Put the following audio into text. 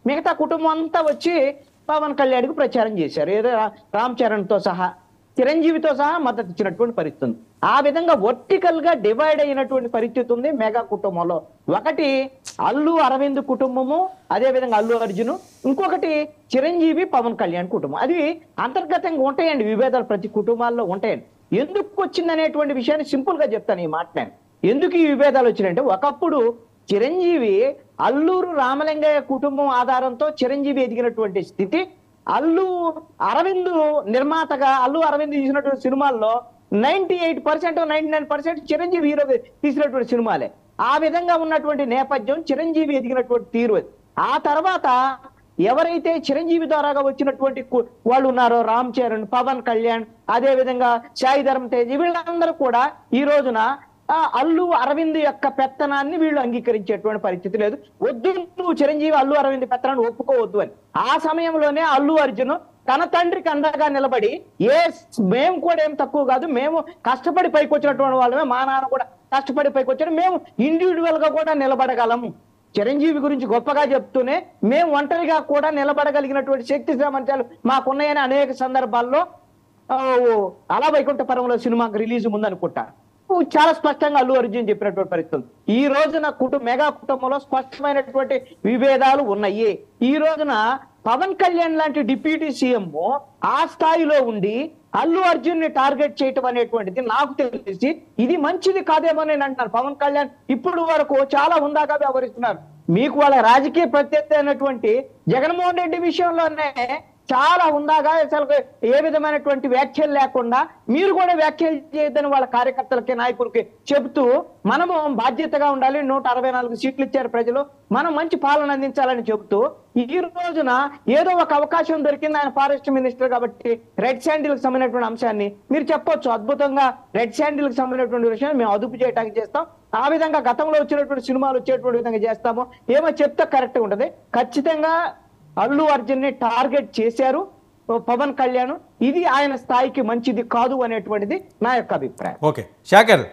మిగతా కుటుంబం అంతా వచ్చి పవన్ కళ్యాణ్కి ప్రచారం చేశారు. ఏదో రామ్ చరణ్తో సహా, చిరంజీవితో సహా మద్దతు ఇచ్చినటువంటి పరిస్థితి ఉంది. ఆ విధంగా వర్టికల్ గా డివైడ్ అయినటువంటి పరిస్థితి ఉంది మెగా కుటుంబంలో. ఒకటి అల్లు అరవింద్ కుటుంబము, అదే విధంగా అల్లు అర్జున్, ఇంకొకటి చిరంజీవి పవన్ కళ్యాణ్ కుటుంబం. అది అంతర్గతంగా ఉంటాయండి, విభేదాలు ప్రతి కుటుంబాల్లో ఉంటాయండి. ఎందుకు వచ్చిందనేటువంటి విషయాన్ని సింపుల్ గా చెప్తాను ఈ మాట నేను. ఎందుకు ఈ విభేదాలు వచ్చినాయంటే, ఒకప్పుడు చిరంజీవి అల్లూరు రామలింగయ్య కుటుంబం ఆధారంతో చిరంజీవి ఎదిగినటువంటి స్థితి, అల్లు అరవింద్ నిర్మాతగా అల్లు అరవింద్ తీసినటువంటి సినిమాల్లో 98% 99% చిరంజీవి హీరో తీసినటువంటి సినిమాలే. ఆ విధంగా ఉన్నటువంటి నేపథ్యం చిరంజీవి ఎదిగినటువంటి తీరు. ఆ తర్వాత ఎవరైతే చిరంజీవి ద్వారాగా వచ్చినటువంటి వాళ్ళు ఉన్నారో, రామ్ చరణ్, పవన్ కళ్యాణ్, అదే విధంగా సాయి ధరమ్ తేజ్, వీళ్ళందరూ కూడా ఈ రోజున అల్లు అరవింద్ యొక్క పెత్తనాన్ని వీళ్ళు అంగీకరించేటువంటి పరిస్థితి లేదు. వద్దు, నువ్వు చిరంజీవి అల్లు అరవింద్ పెత్తనాన్ని ఒప్పుకోవద్దు అని. ఆ సమయంలోనే అల్లు అర్జున్ తన తండ్రికి అండగా నిలబడి, మేము కూడా ఏం తక్కువ కాదు, మేము కష్టపడి పైకి వచ్చినటువంటి వాళ్ళమే, మా నాన్న కూడా కష్టపడి పైకి వచ్చాడు, మేము ఇండివిజువల్ గా కూడా నిలబడగలము, చిరంజీవి గురించి గొప్పగా చెప్తూనే మేము ఒంటరిగా కూడా నిలబడగలిగినటువంటి శక్తి సామర్థ్యాలు మాకున్నాయని అనేక సందర్భాల్లో అలా వైకుంఠపురంలో సినిమాకి రిలీజ్ ముందనుకుంటా చాలా స్పష్టంగా అల్లు అర్జున్ చెప్పినటువంటి పరిస్థితులు. ఈ రోజున మెగా కుటుంబంలో స్పష్టమైనటువంటి విభేదాలు ఉన్నాయి. ఈ రోజున పవన్ కళ్యాణ్ లాంటి డిప్యూటీ సీఎం ఆ స్థాయిలో ఉండి అల్లు అర్జున్ ని టార్గెట్ చేయటం అనేటువంటిది నాకు తెలిసి ఇది మంచిది కాదేమో నేను అంటున్నాను. పవన్ కళ్యాణ్ ఇప్పుడు వరకు చాలా హుందాగా వ్యవహరిస్తున్నారు. మీకు వాళ్ళ రాజకీయ ప్రత్యర్థి అయినటువంటి జగన్మోహన్ రెడ్డి విషయంలోనే చాలా హుందాగా, అసలు ఏ విధమైనటువంటి వ్యాఖ్యలు లేకుండా మీరు కూడా వ్యాఖ్యలు చేయొద్దని వాళ్ళ కార్యకర్తలకి, నాయకులకి చెబుతూ మనము బాధ్యతగా ఉండాలి, 164 సీట్లు ఇచ్చారు ప్రజలు, మనం మంచి పాలన అందించాలని చెబుతూ ఈ రోజున ఏదో ఒక అవకాశం దొరికింది, ఆయన ఫారెస్ట్ మినిస్టర్ కాబట్టి రెడ్ శాండిల్ కి సంబంధించినటువంటి అంశాన్ని మీరు చెప్పొచ్చు, అద్భుతంగా రెడ్ శాండిల్ కి సంబంధించినటువంటి విషయాన్ని మేము అదుపు చేయడానికి చేస్తాం, ఆ విధంగా గతంలో వచ్చినటువంటి సినిమాలు వచ్చేటువంటి విధంగా చేస్తాము, ఏమో చెప్తే కరెక్ట్ గా ఉంటది. ఖచ్చితంగా అల్లు అర్జున్ ని టార్గెట్ చేశారు పవన్ కళ్యాణ్. ఇది ఆయన స్థాయికి మంచిది కాదు అనేటువంటిది నా యొక్క అభిప్రాయం. ఓకే, శేఖర్.